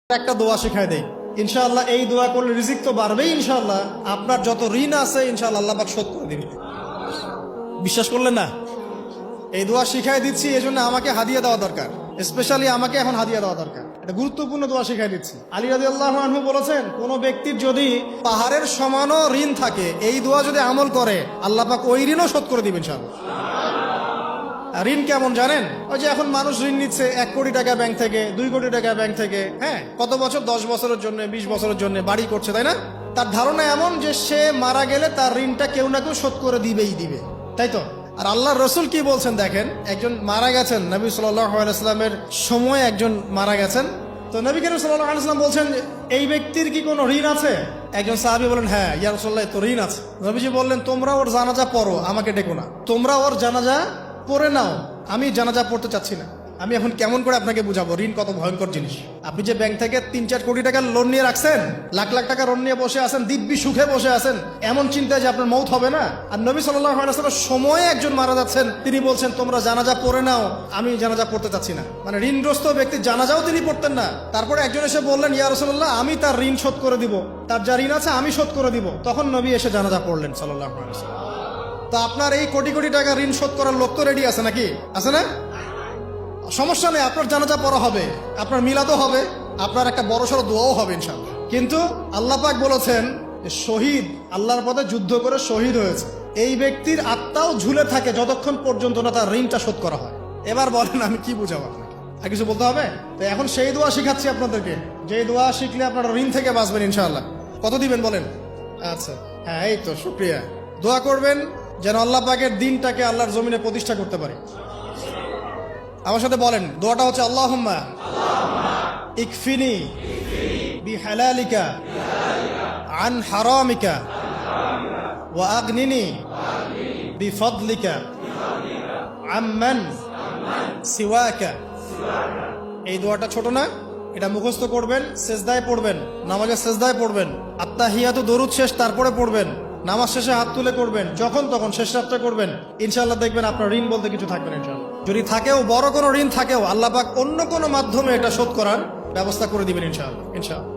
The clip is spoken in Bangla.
একটা দোয়া শেখায় দেই, ইনশাআল্লাহ এই দোয়া করলে রিজিক তো বাড়বেই ইনশাআল্লাহ। আপনার যত ঋণ আছে ইনশাআল্লাহ আল্লাহ পাক শোধ করে দিবেন। বিশ্বাস করলেন না? এই দোয়া শিখাই দিচ্ছি, এই জন্য আমাকে হাদিয়া দেওয়া দরকার, স্পেশালি আমাকে এখন হাদিয়া দেওয়া দরকার। এটা গুরুত্বপূর্ণ দোয়া শিখাই দিচ্ছি। আলী রাদিয়াল্লাহু আনহু বলেছেন, কোন ব্যক্তির যদি পাহাড়ের সমানও ঋণ থাকে, এই দোয়া যদি আমল করে আল্লাহ পাক ওই ঋণও শোধ করে দিবেন ইনশাআল্লাহ। ঋণ কেমন জানেন? ওই যে এখন মানুষ ঋণ নিচ্ছে 1 কোটি টাকা ব্যাংক থেকে, 2 কোটি টাকা ব্যাংক থেকে, হ্যাঁ, কত বছর, 10 বছরের জন্য, 20 বছরের জন্য বাড়ি করছে, তাই না? তার ধারণা এমন যে সে মারা গেলে তার ঋণটা কেউ না কেউ শোধ করে দিবেই দিবে, তাই তো? আর আল্লাহর রসুল কি বলছেন দেখেন, একজন মারা গেছেন, নবী সাল্লাল্লাহু আলাইহি ওয়াসাল্লামের সময় একজন মারা গেছেন। তো নবী করিম সাল্লাল্লাহু আলাইহি ওয়াসাল্লাম বলছেন, এই ব্যক্তির কি কোনো ঋণ আছে? একজন সাহাবী বলেন, হ্যাঁ ইয়া রাসূলুল্লাহ, তো ঋণ আছে। নবীজি বললেন, তোমরা ওর জানাজা পড়ো, আমাকে ডেকো না। তোমরা ওর জানাজা পড়ে নাও, আমি জানাজা পড়তে চাচ্ছি না। আমি এখন কেমন করে আপনাকে বুঝাবো ঋণ কত ভয়ঙ্কর জিনিস? আপনি যে ব্যাংক থেকে 3-4 কোটি টাকার লোন নিয়ে রাখছেন, লাখ লাখ টাকা লোন নিয়ে বসে আছেন, দিব্যি সুখে বসে আছেন, এমন চিন্তায় যে আপনার মৌত হবে না। আর নবী সাল্লাল্লাহু আলাইহি ওয়াসাল্লামের সময়ে একজন মারা যাচ্ছেন, তিনি বলছেন তোমরা জানাজা পড়ে নাও, আমি জানাজা পড়তে চাচ্ছি না। মানে ঋণগ্রস্ত ব্যক্তির জানাজাও তিনি পড়তেন না। তারপরে একজন এসে বললেন, ইয়া রাসূলুল্লাহ, আমি তার ঋণ শোধ করে দিব, তার যা ঋণ আছে আমি শোধ করে দিব। তখন নবী এসে জানাজা পড়লেন সাল্লাল্লাহু আলাইহি ওয়াসাল্লাম। তো আপনার এই কোটি কোটি টাকা ঋণ শোধ করার লোক তো রেডি আছে নাকি? আছে না? সমস্যা নেই, আপনার জানাজা পড়া হবে, আপনার মিলাদও হবে, আপনার একটা বড়সড় দোয়াও হবে ইনশাআল্লাহ। কিন্তু আল্লাহ পাক বলেছেন যে শহীদ, আল্লাহর পথে যুদ্ধ করে শহীদ হয়েছে, এই ব্যক্তির আত্মাও ঝুলে থাকে যতক্ষণ পর্যন্ত না তার ঋণটা শোধ করা হয়। এবার বলেন আমি কি বুঝাবো আপনাকে? আর কিছু বলতে হবে? তো এখন সেই দোয়া শিখাচ্ছি আপনাদেরকে, যে দোয়া শিখলে আপনারা ঋণ থেকে বাঁচবেন ইনশাআল্লাহ। কত দিবেন বলেন? আচ্ছা, হ্যাঁ, এই তো, শুকরিয়া। দোয়া করবেন যেন আল্লাহ পাকের দিনটাকে আল্লাহর জমিনে প্রতিষ্ঠা করতে পারি। আমার সাথে বলেন, দোয়াটা হচ্ছে, আল্লাহুম্মা ইকফিনি বিহালালিকা আন হারামিকা ওয়া আগনিনি বিফদলিকা আম্মান সিওয়াকা। এই দোয়াটা ছোট না? এটা মুখস্থ করবেন, সেজদায় পড়বেন, নামাজের সেজদায় পড়বেন, আত্তাহিয়াতু দরুদ শেষ তারপরে পড়বেন, নামাজ শেষে হাত তুলে করবেন, যখন তখন শেষ রাত্রে করবেন। ইনশাআল্লাহ দেখবেন আপনার ঋণ বলতে কিছু থাকবে না ইনশাআল্লাহ। যদি থাকেও, বড় কোনো ঋণ থাকেও, আল্লাহ পাক অন্য কোনো মাধ্যমে এটা শোধ করার ব্যবস্থা করে দিবেন ইনশাআল্লাহ। ইনশাআল্লাহ।